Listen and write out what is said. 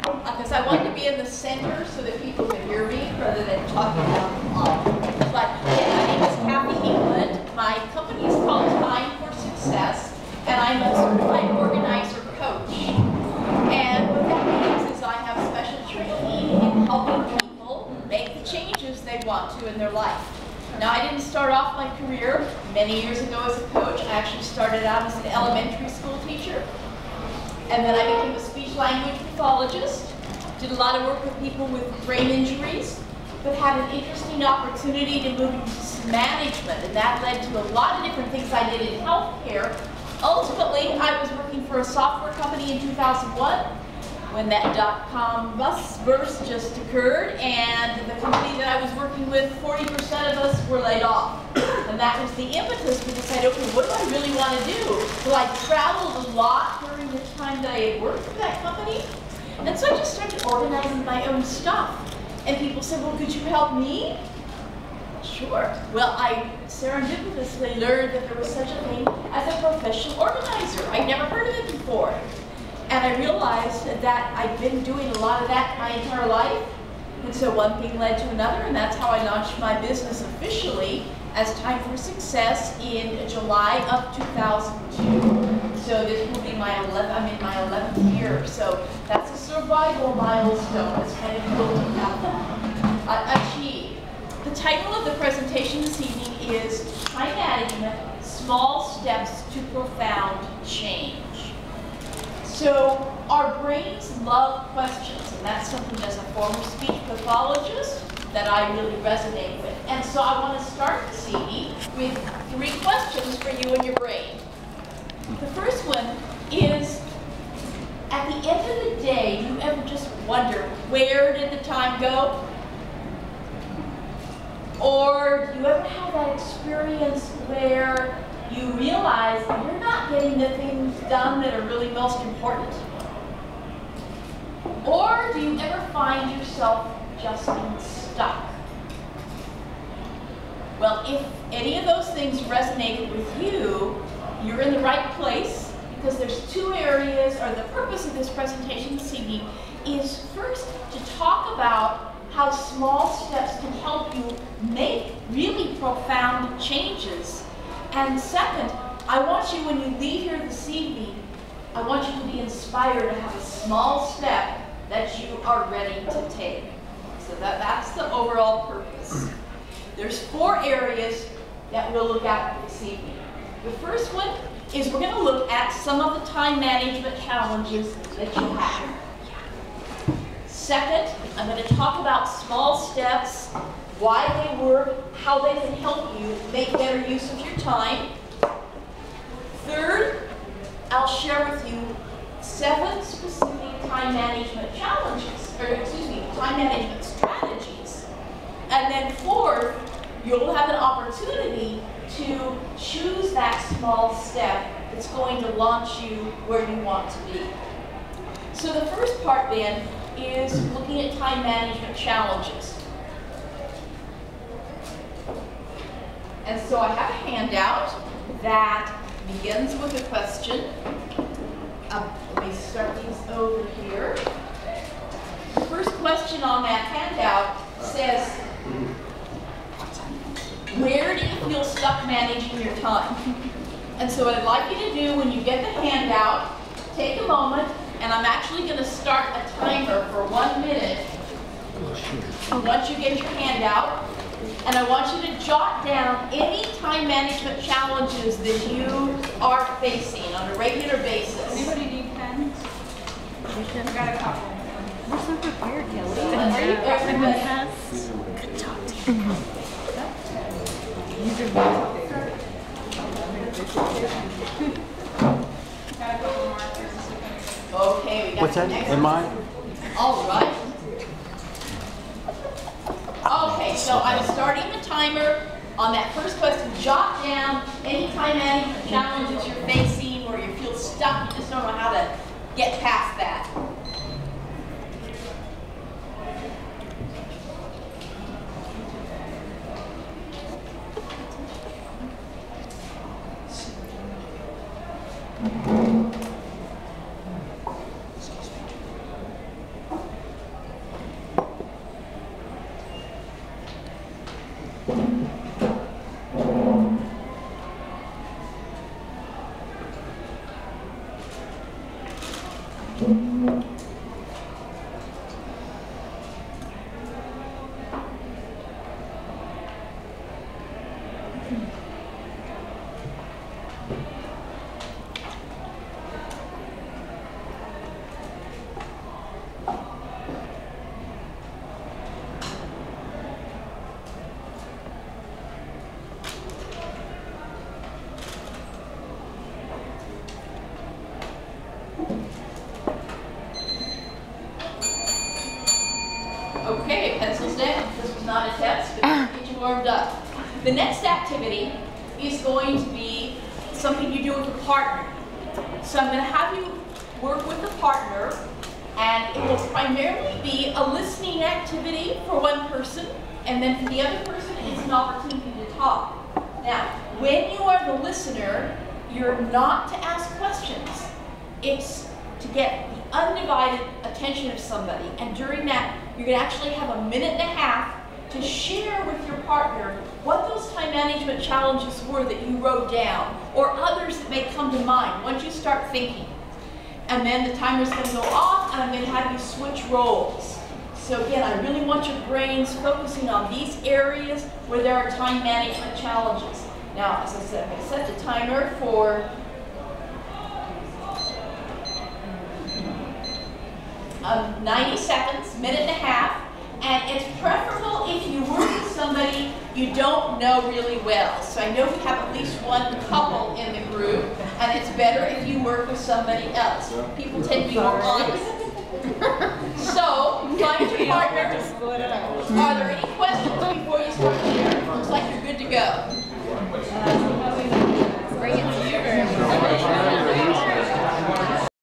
because I wanted to be in the center so that people could hear me rather than talking out loud. But yeah, my name is Kathy England. My company is called Time for Success, and I'm a certified organizer coach. And what that means is I have special training in helping people make the changes they want to in their life. Now, I didn't start off my career many years ago as a coach. I actually started out as an elementary school teacher. And then I became a speech-language pathologist. Did a lot of work with people with brain injuries, but had an interesting opportunity to move into management. And that led to a lot of different things I did in healthcare. Ultimately, I was working for a software company in 2001. When that dot-com burst just occurred, and the company that I was working with, 40% of us were laid off. And that was the impetus to decide, okay, what do I really want to do? Well, I traveled a lot during the time that I had worked for that company, and so I just started organizing my own stuff. And people said, well, could you help me? Sure. Well, I serendipitously learned that there was such a thing as a professional organizer. I'd never heard of it before. And I realized that I'd been doing a lot of that my entire life. And so one thing led to another, and that's how I launched my business officially as Time for Success in July of 2002. So this will be I'm in my 11th year. So that's a survival milestone. It's kind of cool to have that achieved. The title of the presentation this evening is Time Management, Small Steps to Profound Change. So our brains love questions, and that's something as a former speech pathologist that I really resonate with. And so I want to start this evening with 3 questions for you and your brain. The first one is, at the end of the day, do you ever just wonder, where did the time go? Or do you ever have that experience where you realize you're not getting the things done that are really most important? Or do you ever find yourself just being stuck? Well, if any of those things resonated with you, you're in the right place, because there's 2 areas, or the purpose of this presentation this evening is first to talk about how small steps can help you make really profound changes. And second, I want you, when you leave here this evening, I want you to be inspired to have a small step that you are ready to take. So that's the overall purpose. There's 4 areas that we'll look at this evening. The first one is we're going to look at some of the time management challenges that you have. Second, I'm going to talk about small steps, why they work, how they can help you make better use of your time. Third, I'll share with you 7 specific time management challenges, or excuse me, time management strategies. And then fourth, you'll have an opportunity to choose that small step that's going to launch you where you want to be. So the first part then is looking at time management challenges. And so I have a handout that begins with a question. Let me start these over here. The first question on that handout says, where do you feel stuck managing your time? And so what I'd like you to do when you get the handout, take a moment, and I'm actually going to start a timer for 1 minute once you get your handout. And I want you to jot down any time management challenges that you are facing on a regular basis. Anybody need pens? I got a couple. We're so prepared, Kelly. Are you everybody? Good job. Okay, we got What's the that? next In one. mine? All right. Okay, so I'm starting the timer on that first question. Jot down any time management challenges you're facing where you feel stuck, you just don't know how to get past that. Okay, pencils down. This was not a test, but get you warmed up. The next activity is going to be something you do with a partner. So I'm going to have you work with a partner, and it will primarily be a listening activity for one person, and then for the other person, it's an opportunity to talk. Now, when you are the listener, you're not to ask questions. It's to get the undivided attention of somebody, and during that, you're going to actually have a minute and a half to share with your partner what those time management challenges were that you wrote down, or others that may come to mind once you start thinking. And then the timer's going to go off, and I'm going to have you switch roles. So again, I really want your brains focusing on these areas where there are time management challenges. Now, as I said, I'm going to set the timer for 90 seconds, minute and a half, and it's preferable if you work with somebody you don't know really well. So I know we have at least one couple in the group, and it's better if you work with somebody else. People tend to be more honest. So, find your partner. Are there any questions before you start sharing? Looks like you're good to go.